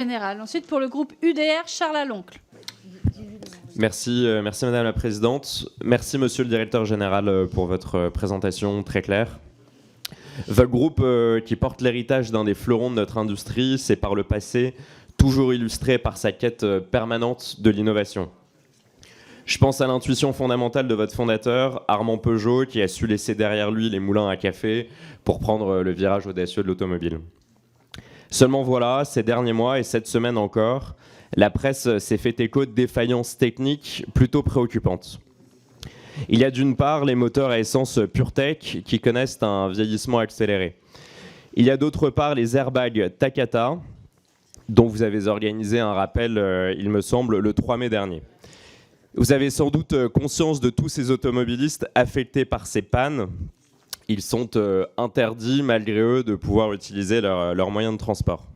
Général. Ensuite, pour le groupe UDR, Charles Aloncle. Merci Madame la Présidente. Merci Monsieur le Directeur Général pour votre présentation très claire. Votre groupe, qui porte l'héritage d'un des fleurons de notre industrie, s'est par le passé toujours illustré par sa quête permanente de l'innovation. Je pense à l'intuition fondamentale de votre fondateur, Armand Peugeot, qui a su laisser derrière lui les moulins à café pour prendre le virage audacieux de l'automobile. Seulement voilà, ces derniers mois et cette semaine encore, la presse s'est fait écho de défaillances techniques plutôt préoccupantes. Il y a d'une part les moteurs à essence PureTech qui connaissent un vieillissement accéléré. Il y a d'autre part les airbags Takata, dont vous avez organisé un rappel, il me semble, le 3 mai dernier. Vous avez sans doute conscience de tous ces automobilistes affectés par ces pannes. Ils sont interdits, malgré eux, de pouvoir utiliser leurs moyens de transport.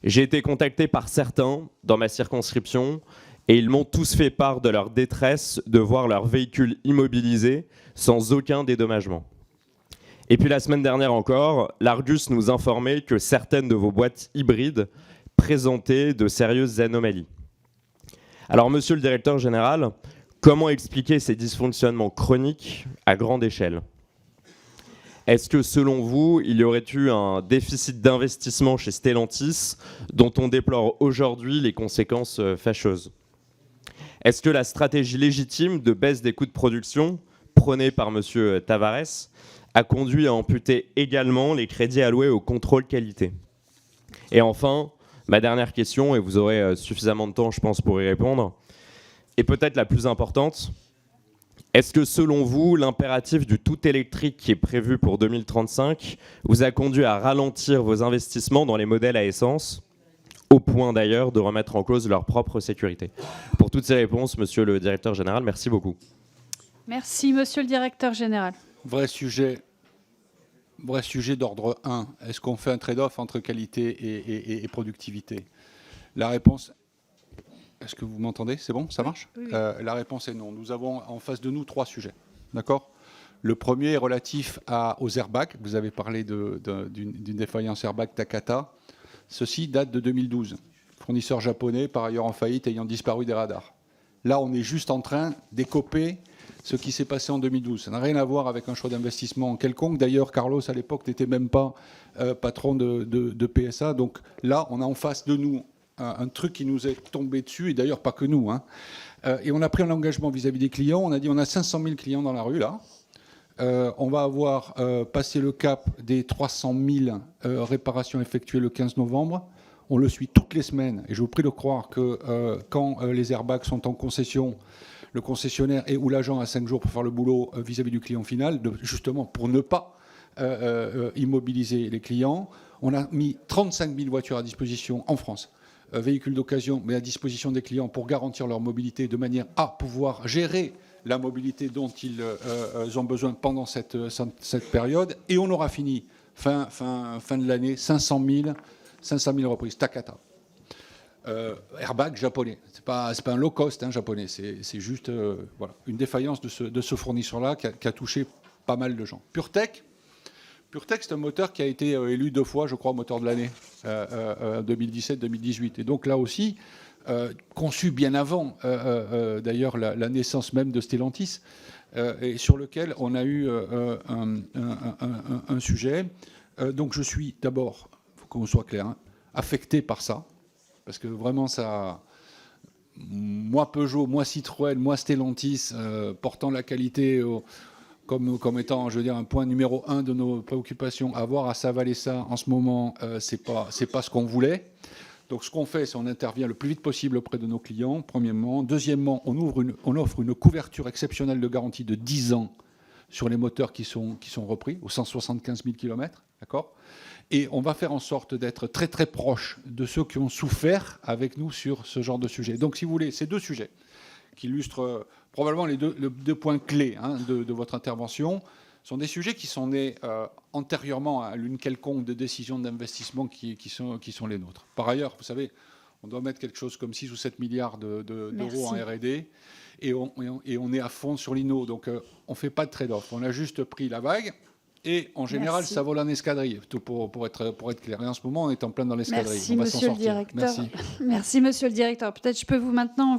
J'ai été contacté par certains dans ma circonscription et ils m'ont tous fait part de leur détresse de voir leur véhicule immobilisé sans aucun dédommagement. Et puis la semaine dernière encore, l'Argus nous informait que certaines de vos boîtes hybrides présentaient de sérieuses anomalies. Alors, Monsieur le Directeur Général, comment expliquer ces dysfonctionnements chroniques à grande échelle ? Est-ce que, selon vous, il y aurait eu un déficit d'investissement chez Stellantis dont on déplore aujourd'hui les conséquences fâcheuses ? Est-ce que la stratégie légitime de baisse des coûts de production prônée par M. Tavares a conduit à amputer également les crédits alloués au contrôle qualité ? Et enfin, ma dernière question, et vous aurez suffisamment de temps, je pense, pour y répondre, et peut-être la plus importante, est-ce que, selon vous, l'impératif du tout électrique qui est prévu pour 2035 vous a conduit à ralentir vos investissements dans les modèles à essence, au point d'ailleurs de remettre en cause leur propre sécurité ? Pour toutes ces réponses, Monsieur le Directeur Général, merci beaucoup. Merci, Monsieur le Directeur Général. Vrai sujet d'ordre 1. Est-ce qu'on fait un trade-off entre qualité et productivité ? La réponse... Est-ce que vous m'entendez ? C'est bon ? Ça marche ? Oui. La réponse est non. Nous avons en face de nous 3 sujets. D'accord ? Le premier est relatif aux airbags. Vous avez parlé d'une défaillance airbag Takata. Ceci date de 2012. Fournisseur japonais, par ailleurs en faillite, ayant disparu des radars. Là, on est juste en train d'écoper ce qui s'est passé en 2012. Ça n'a rien à voir avec un choix d'investissement quelconque. D'ailleurs, Carlos, à l'époque, n'était même pas patron de PSA. Donc là, on a en face de nous un truc qui nous est tombé dessus, et d'ailleurs pas que nous. Et on a pris un engagement vis-à-vis des clients. On a dit on a 500 000 clients dans la rue, là. On va avoir passé le cap des 300 000 réparations effectuées le 15 novembre. On le suit toutes les semaines. Et je vous prie de croire que quand les airbags sont en concession, le concessionnaire et ou l'agent a 5 jours pour faire le boulot vis-à-vis du client final, justement pour ne pas immobiliser les clients. On a mis 35 000 voitures à disposition en France, véhicules d'occasion, mais à disposition des clients pour garantir leur mobilité de manière à pouvoir gérer la mobilité dont ils ont besoin pendant cette période. Et on aura fini, fin de l'année, 500 000 reprises. Takata. Airbag japonais. C'est pas un low cost japonais. C'est juste voilà, une défaillance de ce fournisseur-là qui a touché pas mal de gens. PureTech, c'est un moteur qui a été élu 2 fois, je crois, moteur de l'année, 2017-2018. Et donc là aussi, conçu bien avant, d'ailleurs, la naissance même de Stellantis, et sur lequel on a eu un sujet. Donc je suis d'abord, il faut qu'on soit clair, affecté par ça, parce que vraiment ça... Moi Peugeot, moi Citroën, moi Stellantis, portant la qualité... Comme étant, je veux dire, un point numéro 1 de nos préoccupations, avoir à s'avaler ça en ce moment, c'est pas ce qu'on voulait. Donc ce qu'on fait, c'est qu'on intervient le plus vite possible auprès de nos clients, premièrement. Deuxièmement, on offre une couverture exceptionnelle de garantie de 10 ans sur les moteurs qui sont repris, aux 175 000 km, d'accord ? Et on va faire en sorte d'être très très proche de ceux qui ont souffert avec nous sur ce genre de sujet. Donc si vous voulez, ces 2 sujets qui illustrent probablement les deux points clés de votre intervention, sont des sujets qui sont nés antérieurement à l'une quelconque de décisions d'investissement qui sont les nôtres. Par ailleurs, vous savez, on doit mettre quelque chose comme 6 ou 7 milliards d'euros en R&D, et on est à fond sur l'INO. Donc on ne fait pas de trade-off. On a juste pris la vague, Et en général, Merci. ça vole en escadrille, tout pour être clair. Et en ce moment, on est en plein dans l'escadrille. Merci, On va s'en monsieur le sortir. directeur. Merci. Merci, monsieur le directeur. Peut-être je peux vous maintenant